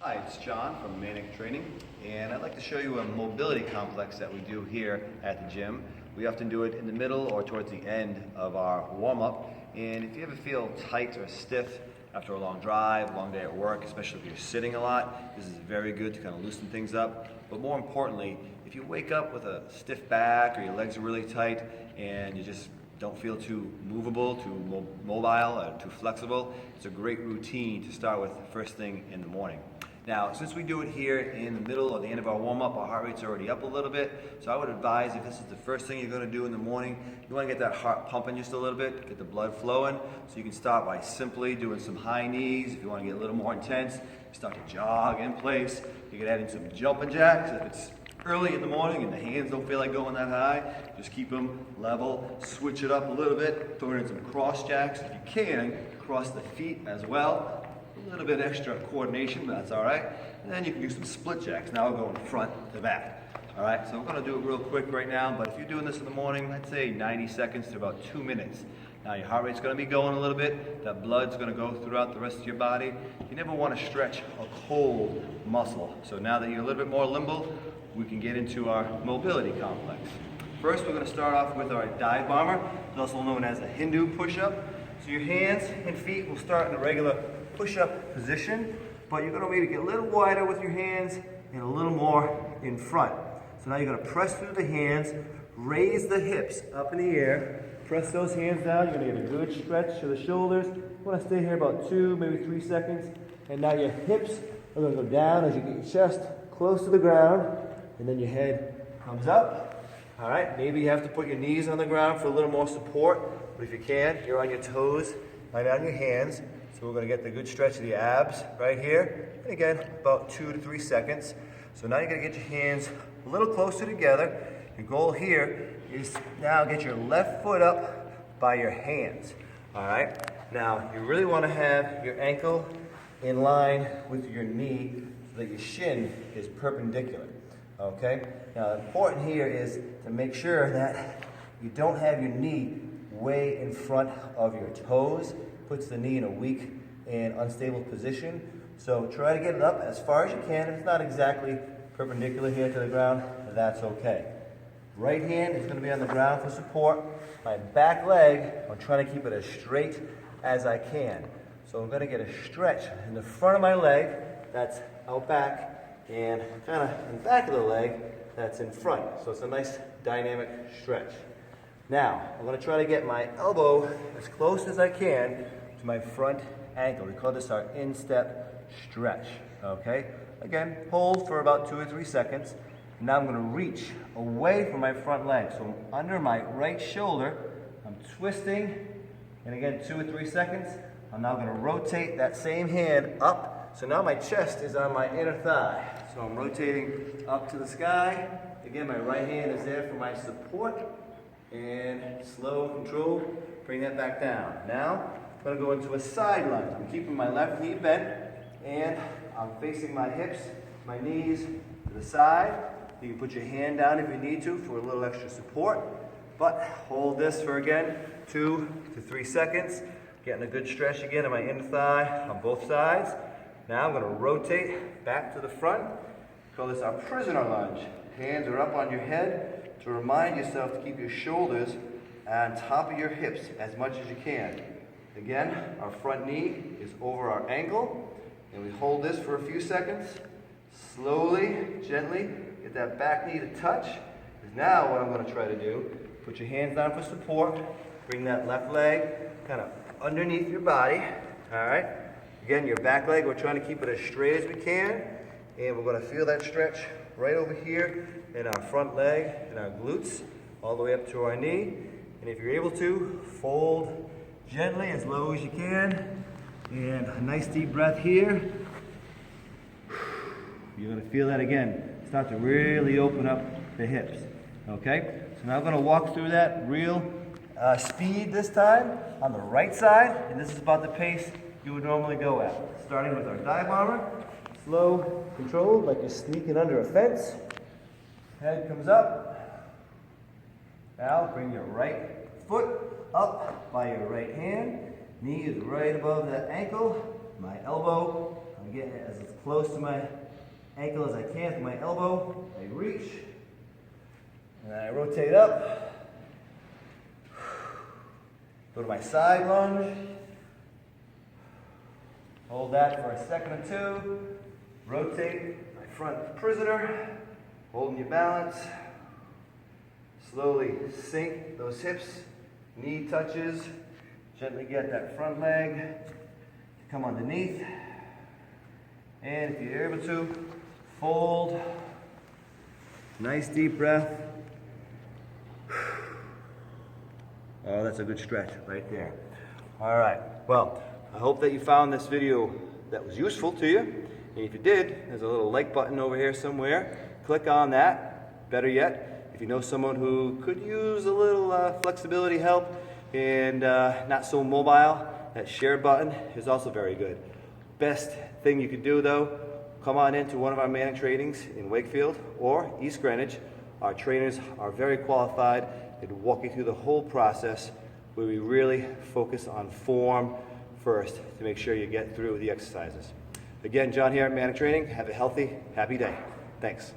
Hi, it's John from Manic Training, and I'd like to show you a mobility complex that we do here at the gym. We often do it in the middle or towards the end of our warm-up, and if you ever feel tight or stiff after a long drive, long day at work, especially if you're sitting a lot, this is very good to kind of loosen things up. But more importantly, if you wake up with a stiff back or your legs are really tight and you just don't feel too movable, too mobile, or too flexible, it's a great routine to start with first thing in the morning. Now, since we do it here in the middle or the end of our warm-up, our heart rate's already up a little bit, so I would advise if this is the first thing you're going to do in the morning, you want to get that heart pumping just a little bit, get the blood flowing, so you can start by simply doing some high knees. If you want to get a little more intense, you start to jog in place. You can add in some jumping jacks if it's early in the morning and the hands don't feel like going that high. Just keep them level, switch it up a little bit, throw in some cross jacks. If you can, cross the feet as well. A little bit extra coordination, but that's all right. And then you can do some split jacks. Now we're going front to back. All right, so I'm going to do it real quick right now, but if you're doing this in the morning, let's say 90 seconds to about 2 minutes. Now your heart rate's going to be going a little bit. That blood's going to go throughout the rest of your body. You never want to stretch a cold muscle. So now that you're a little bit more limber, we can get into our mobility complex. First, we're going to start off with our dive bomber. It's also known as a Hindu push-up. So your hands and feet will start in a regular push-up position, but you're going to maybe get a little wider with your hands and a little more in front. So now you're going to press through the hands, raise the hips up in the air, press those hands down. You're going to get a good stretch to the shoulders. You want to stay here about 2, maybe 3 seconds. And now your hips are going to go down as you get your chest close to the ground, and then your head comes up. All right, maybe you have to put your knees on the ground for a little more support, but if you can, you're on your toes, lie down your hands. So we're going to get the good stretch of the abs right here. And again, about 2 to 3 seconds. So now you're going to get your hands a little closer together. Your goal here is now get your left foot up by your hands. All right? Now, you really want to have your ankle in line with your knee so that your shin is perpendicular. Okay? Now, important here is to make sure that you don't have your knee way in front of your toes. Puts the knee in a weak and unstable position. So try to get it up as far as you can. If it's not exactly perpendicular here to the ground, that's okay. Right hand is going to be on the ground for support. My back leg, I'm trying to keep it as straight as I can. So I'm going to get a stretch in the front of my leg, that's out back, and kind of in the back of the leg, that's in front. So it's a nice dynamic stretch. Now, I'm going to try to get my elbow as close as I can to my front ankle. We call this our instep stretch, okay? Again, hold for about 2 or 3 seconds. Now I'm going to reach away from my front leg. So I'm under my right shoulder. I'm twisting, and again, 2 or 3 seconds. I'm now going to rotate that same hand up. So now my chest is on my inner thigh. So I'm rotating up to the sky. Again, my right hand is there for my support. And slow, control, bring that back down. Now, I'm going to go into a side lunge. I'm keeping my left knee bent, and I'm facing my hips, my knees to the side. You can put your hand down if you need to for a little extra support, but hold this for, again, 2 to 3 seconds. Getting a good stretch again in my inner thigh on both sides. Now I'm going to rotate back to the front. Call this our prisoner lunge. Hands are up on your head to remind yourself to keep your shoulders on top of your hips as much as you can. Again, our front knee is over our ankle, and we hold this for a few seconds. Slowly, gently, get that back knee to touch. Now what I'm going to try to do, put your hands down for support, bring that left leg kind of underneath your body, all right? Again, your back leg, we're trying to keep it as straight as we can, and we're going to feel that stretch right over here in our front leg and our glutes, all the way up to our knee. And if you're able to, fold gently as low as you can. And a nice deep breath here. You're going to feel that again. Start to really open up the hips. Okay? So now I'm going to walk through that real speed this time on the right side. And this is about the pace you would normally go at. Starting with our dive bomber. Slow, controlled, like you're sneaking under a fence. Head comes up. Now bring your right foot up by your right hand. Knee is right above that ankle. My elbow I'm getting it as close to my ankle as I can with my elbow. I reach, and then I rotate up. Go to my side lunge. Hold that for a second or two. Rotate my front prisoner, holding your balance. Slowly sink those hips, knee touches. Gently get that front leg to come underneath. And if you're able to, fold. Nice deep breath. Oh, that's a good stretch right there. All right, well, I hope that you found this video that was useful to you. And if you did, there's a little like button over here somewhere. Click on that. Better yet, if you know someone who could use a little flexibility help and not so mobile, that share button is also very good. Best thing you could do though, come on into one of our Manic trainings in Wakefield or East Greenwich. Our trainers are very qualified and walk you through the whole process where we really focus on form first to make sure you get through the exercises. Again, John here at Manic Training. Have a healthy, happy day. Thanks.